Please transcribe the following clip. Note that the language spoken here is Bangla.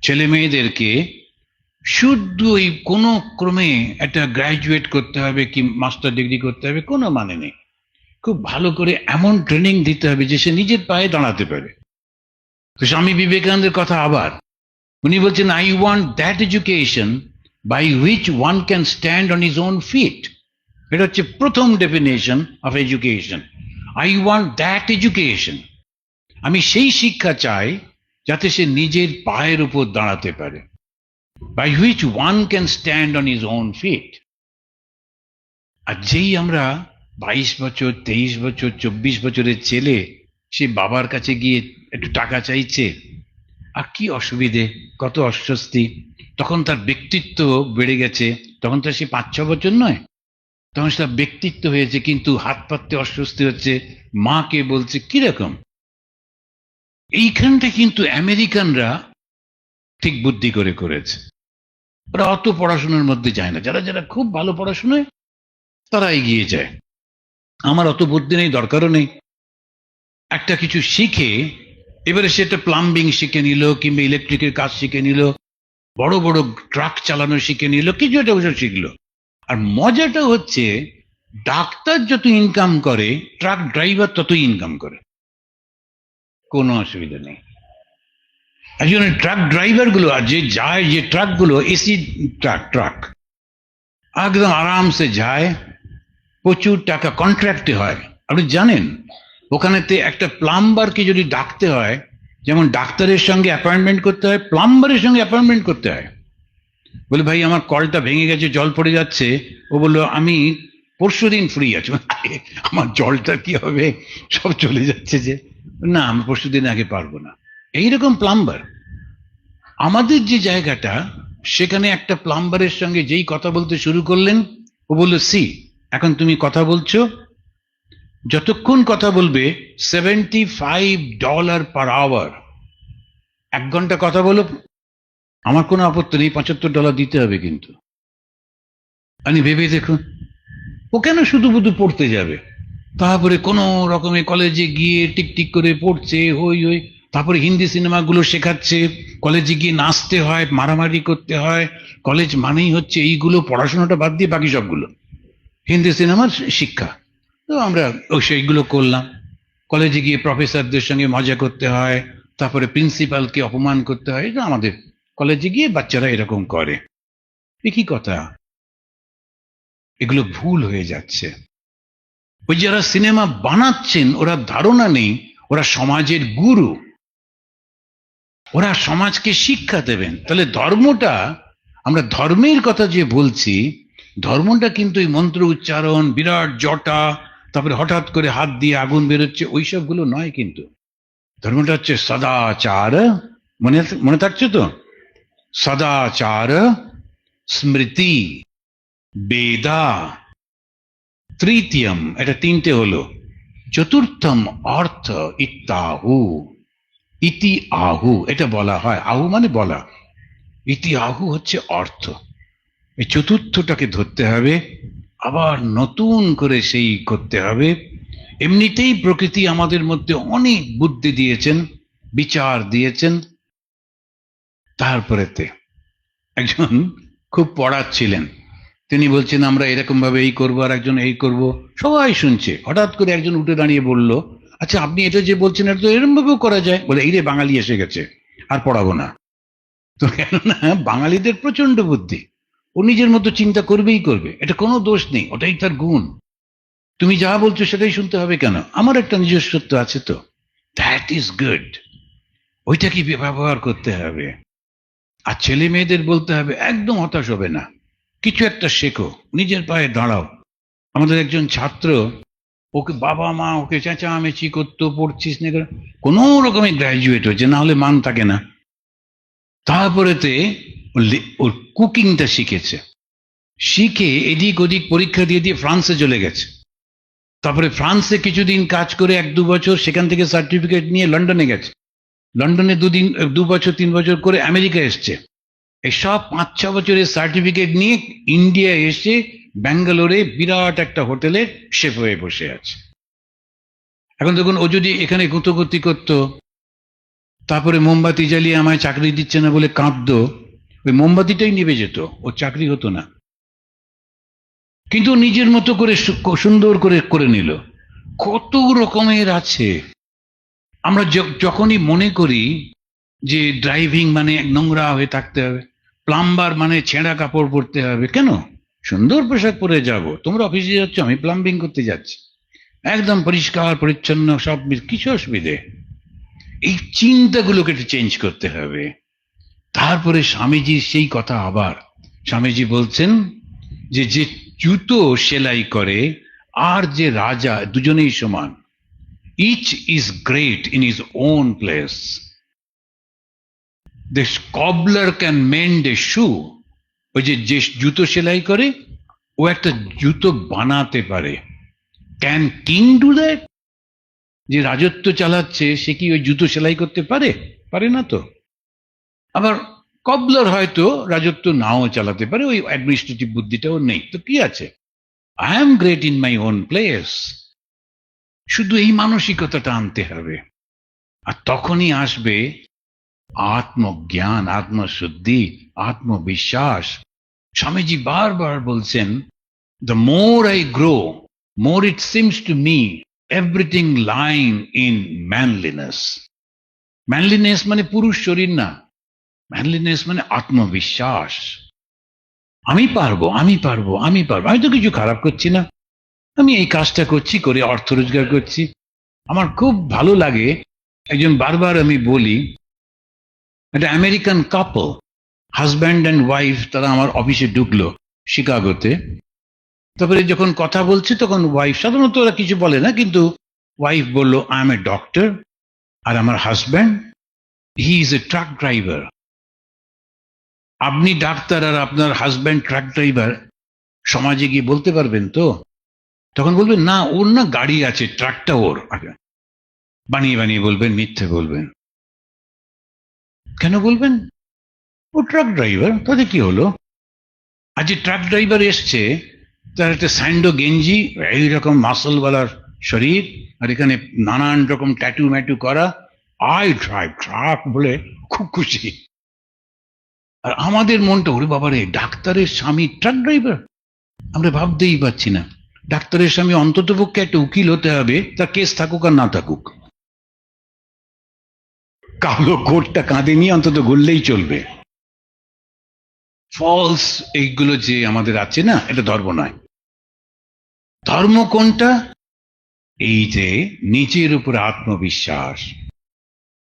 ছেলে মেয়েদেরকে শুদ্ধ ওই কোনো ক্রমে একটা গ্রাজুয়েট করতে হবে কি মাস্টার ডিগ্রি করতে হবে কোনো মানে নেই, খুব ভালো করে এমন ট্রেনিং দিতে হবে যে সে নিজের পায়ে দাঁড়াতে পারে। তো স্বামী বিবেকানন্দের কথা আবার উনি বলছেন, I want that education by which one can stand on his own feet. এটা হচ্ছে প্রথম definition of education. I want that education, আমি সেই শিক্ষা চাই যাতে সে নিজের পায়ের উপর দাঁড়াতে পারে। By which one can stand on his own feet. আর যেই আমরা 22 বছর, 23 বছর, 24 বছরের ছেলে সে বাবার কাছে গিয়ে একটু টাকা চাইছে, আর কি অসুবিধে, কত অস্বস্তি, তখন তার ব্যক্তিত্ব বেড়ে গেছে, তখন তো সে 5-6 বছর নয়, তখন তার ব্যক্তিত্ব হয়েছে, কিন্তু হাত পাততে অস্বস্তি হচ্ছে, মাকে বলছে কিরকম। এইখানটা কিন্তু আমেরিকানরা ঠিক বুদ্ধি করে করেছে। ওরা অত পড়াশোনার মধ্যে যায় না, যারা যারা খুব ভালো পড়াশোনায় তারা এগিয়ে যায়। আমার অত বুদ্ধি নেই, দরকারও নেই। একটা কিছু শিখে এবারে সেটা প্লাম্বিং শিখে নিল, কিংবা ইলেকট্রিকের কাজ শিখে নিল, বড় বড় ট্রাক চালানো শিখে নিল, কিছু একটা বছর শিখলো। আর মজাটা হচ্ছে ডাক্তার যত ইনকাম করে ট্রাক ড্রাইভার ততই ইনকাম করে, কোনো অসুবিধা নেই। একজন ট্রাক ড্রাইভার গুলো আর যে যায়, যে ট্রাক গুলো এসি ট্রাক একদম আরামসে যায়, প্রচুর টাকা কন্ট্রাক্টে হয়। আপনি জানেন ওখানেতে একটা প্লাম্বারকে যদি ডাকতে হয়, যেমন ডাক্তারের সঙ্গে অ্যাপয়েন্টমেন্ট করতে হয়, প্লাম্বারের সঙ্গে অ্যাপয়েন্টমেন্ট করতে হয়। বলে ভাই আমার কলটা ভেঙে গেছে, জল পড়ে যাচ্ছে। ও বললো আমি পরশুদিন ফ্রি আছি। আমার জলটা কি হবে, সব চলে যাচ্ছে যে, না আমি পরশুদিন আগে পারবো না। এইরকম প্লাম্বার। আমাদের যে জায়গাটা, সেখানে একটা প্লাম্বারের সঙ্গে যেই কথা বলতে শুরু করলেন, ও বললো সি এখন তুমি কথা বলছো, যতক্ষণ কথা বলবে $75 পার আওয়ার, 1 ঘন্টা কথা বলো, আমার কোনো আপত্তি নেই, $75 দিতে হবে। কিন্তু আমি ভেবে দেখুন, ও কেন শুধু শুধু পড়তে যাবে? তারপরে কোনো রকমের কলেজে গিয়ে টিকটিক করে পড়ছে, হই হই, তারপরে হিন্দি সিনেমাগুলো শেখাচ্ছে, কলেজে গিয়ে নাচতে হয়, মারামারি করতে হয়। কলেজ মানেই হচ্ছে এইগুলো, পড়াশোনাটা বাদ দিয়ে বাকি সবগুলো হিন্দি সিনেমার শিক্ষা। তো আমরা সেইগুলো করলাম। কলেজে গিয়ে প্রফেসরদের সঙ্গে মজা করতে হয়, তারপরে প্রিন্সিপালকে অপমান করতে হয়। এটা আমাদের কলেজে গিয়ে বাচ্চারা এরকম করে। কি কথা, এগুলো ভুল হয়ে যাচ্ছে। ওই যারা সিনেমা বানাচ্ছেন ওরা ধারণা নেই ওরা সমাজের গুরু, ওরা সমাজকে শিক্ষা দেবেন। তাহলে ধর্মটা, আমরা ধর্মের কথা যে বলছি, ধর্মটা কিন্তু এই মন্ত্র উচ্চারণ, বিরাট জটা, তারপরে হঠাৎ করে হাত দিয়ে আগুন বেরোচ্ছে, ওইসবগুলো নয়। কিন্তু ধর্মটা হচ্ছে সদাচার, মনে মনে থাকছে তো? সদাচার, স্মৃতি, বেদা, তৃতীয়ম, এটা 3টে হলো, চতুর্থম অর্থ ইত্যাহু। ইতি আহু এটা বলা হয়, আহু মানে বলা, ইতি আহু হচ্ছে অর্থ। এই চতুর্থটাকে ধরতে হবে, আবার নতুন করে সেই করতে হবে। এমনিতেই প্রকৃতি আমাদের মধ্যে অনেক বুদ্ধি দিয়েছেন, বিচার দিয়েছেন। তারপরেতে একজন খুব পড়াচ্ছিলেন, তিনি বলছেন আমরা এরকম ভাবে এই করবো, আর একজন এই করব, সবাই শুনছে। হঠাৎ করে একজন উঠে দাঁড়িয়ে বলল, আচ্ছা আপনি এটা যে বলছেন এটা তো এরকম ভাবেও করা যায়। বলে এই রে বাঙালি এসে গেছে, আর পড়াবো না। তো কেননা বাঙালিদের প্রচন্ড বুদ্ধি, ও নিজের মতো চিন্তা করবেই করবে, এটা কোনো দোষ নেই, ওটাই তার গুণ। তুমি যা বলছো সেটাই শুনতে হবে কেন, আমার একটা নিজস্বত্ব আছে তো, দ্যাট ইজ গুড। ওইটাকে ব্যবহার করতে হবে। আর ছেলে মেয়েদের বলতে হবে একদম হতাশ হবে না, কিছু একটা শেখো, নিজের পায়ে দাঁড়াও। আমাদের একজন ছাত্র, ওকে বাবা মা ওকে চেঁচামেচি করতো, পড়ছিস না, কোনো রকমের গ্রাজুয়েট হয়েছে, না হলে মান থাকে না। তারপরেতে ওর কুকিংটা শিখেছে, শিখে এদিক ওদিক পরীক্ষা দিয়ে দিয়ে ফ্রান্সে চলে গেছে। তারপরে ফ্রান্সে কিছুদিন কাজ করে 1-2 বছর, সেখান থেকে সার্টিফিকেট নিয়ে লন্ডনে গেছে। লন্ডনে 2 বছর 3 বছর করে আমেরিকা এসছে। এই সব 5-6 বছরের সার্টিফিকেট নিয়ে ইন্ডিয়া এসে ব্যাঙ্গালোরে বিরাট একটা হোটেলে শেফ হয়ে বসে আছে। এখন দেখুন, ও যদি এখানে গুঁতোগুতি করতো, তারপরে মোমবাতি জ্বালিয়ে আমায় চাকরি দিচ্ছে না বলে কাঁদতো, ওই মোমবাতিটাই নিভে যেত, ওর চাকরি হতো না। কিন্তু নিজের মতো করে সুন্দর করে করে নিল। কত রকমের আছে। আমরা যখনই মনে করি যে ড্রাইভিং মানে নোংরা হয়ে থাকতে হবে, প্লাম্বার মানে ছেঁড়া কাপড় পরতে হবে, কেন? সুন্দর পোশাক পরে যাব। তোমরা অফিসে যাচ্ছ, আমি প্লাম্বিং করতে যাচ্ছি, একদম পরিষ্কার পরিচ্ছন্ন সব, কিছু অসুবিধে? এই চিন্তাগুলোকে একটু চেঞ্জ করতে হবে। তারপরে স্বামীজির সেই কথা আবার, স্বামীজি বলছেন যে যে জুতো সেলাই করে আর যে রাজা, দুজনেই সমান। Each is great in his own place. The cobbler can mend a shoe. ওই যে যে জুতো সেলাই করে, ও একটা জুতো বানাতে পারে। Can king do that? যে রাজত্ব চালাচ্ছে সে কি ওই জুতো সেলাই করতে পারে? পারে না তো। আবার কবলার হয়তো রাজত্ব নাও চালাতে পারে, ওই অ্যাডমিনিস্ট্রেটিভ বুদ্ধিটাও নেই, তো কি আছে? I am great in my own place. শুধু এই মানসিকতাটা আনতে হবে, আর তখনই আসবে আত্মজ্ঞান, আত্মশুদ্ধি, আত্মবিশ্বাস। স্বামীজি বারবার বলছেন, the more I grow, more it seems to me everything lying in manliness. Manliness মানে পুরুষ শরীর না, ম্যানলিনেস মানে আত্মবিশ্বাস। আমি পারবো, আমি পারবো, আমি পারবো, আমি তো কিছু খারাপ করছি না, আমি এই কাজটা করছি, করে অর্থ রোজগার করছি। আমার খুব ভালো লাগে, একজন বারবার আমি বলি, একটা American couple, husband and wife, তারা আমার অফিসে ঢুকলো শিকাগোতে। তারপরে যখন কথা বলছি তখন ওয়াইফ, সাধারণত ওরা কিছু বলে না, কিন্তু ওয়াইফ বলল, আই এম এ ডক্টর, আর আমার husband he is a truck driver. আপনি ডাক্তার আর আপনার হাজব্যান্ড ট্রাক ড্রাইভার, সমাজে গিয়ে বলতে পারবেন তো? তখন বলবেন, না ওর না গাড়ি আছে, ট্রাকটা ওর। বানিয়ে বানিয়ে বলবেন, মিথ্যে বলবেন। কেন বলবেন? ও ট্রাক ড্রাইভার, তাতে কি হলো? আর যে ট্রাক ড্রাইভার এসছে, তার একটা স্যান্ডো গেঞ্জি, এইরকম মাসলওয়ালার শরীর, আর এখানে নানান রকম ট্যাটু ম্যাটু করা, আই ড্রাইভ ট্রাক বলে খুব খুশি। আর আমাদের মনটা, ওরে বাবারে, ডাক্তারের স্বামী ট্রাক ড্রাইভার, আমরা ভাবতেই পাচ্ছি না। ডাক্তারের স্বামী অন্তত পক্ষে একটা উকিল হতে হবে, তার কেস থাকুক আর না থাকুক, কালো কোটটা কাঁধে নিয়ে অন্তত ঘুরলেই চলবে। ফলস এইগুলো যে আমাদের আছে না, এটা ধর্ম নয়। ধর্ম কোনটা? এই যে নিজের উপর আত্মবিশ্বাস,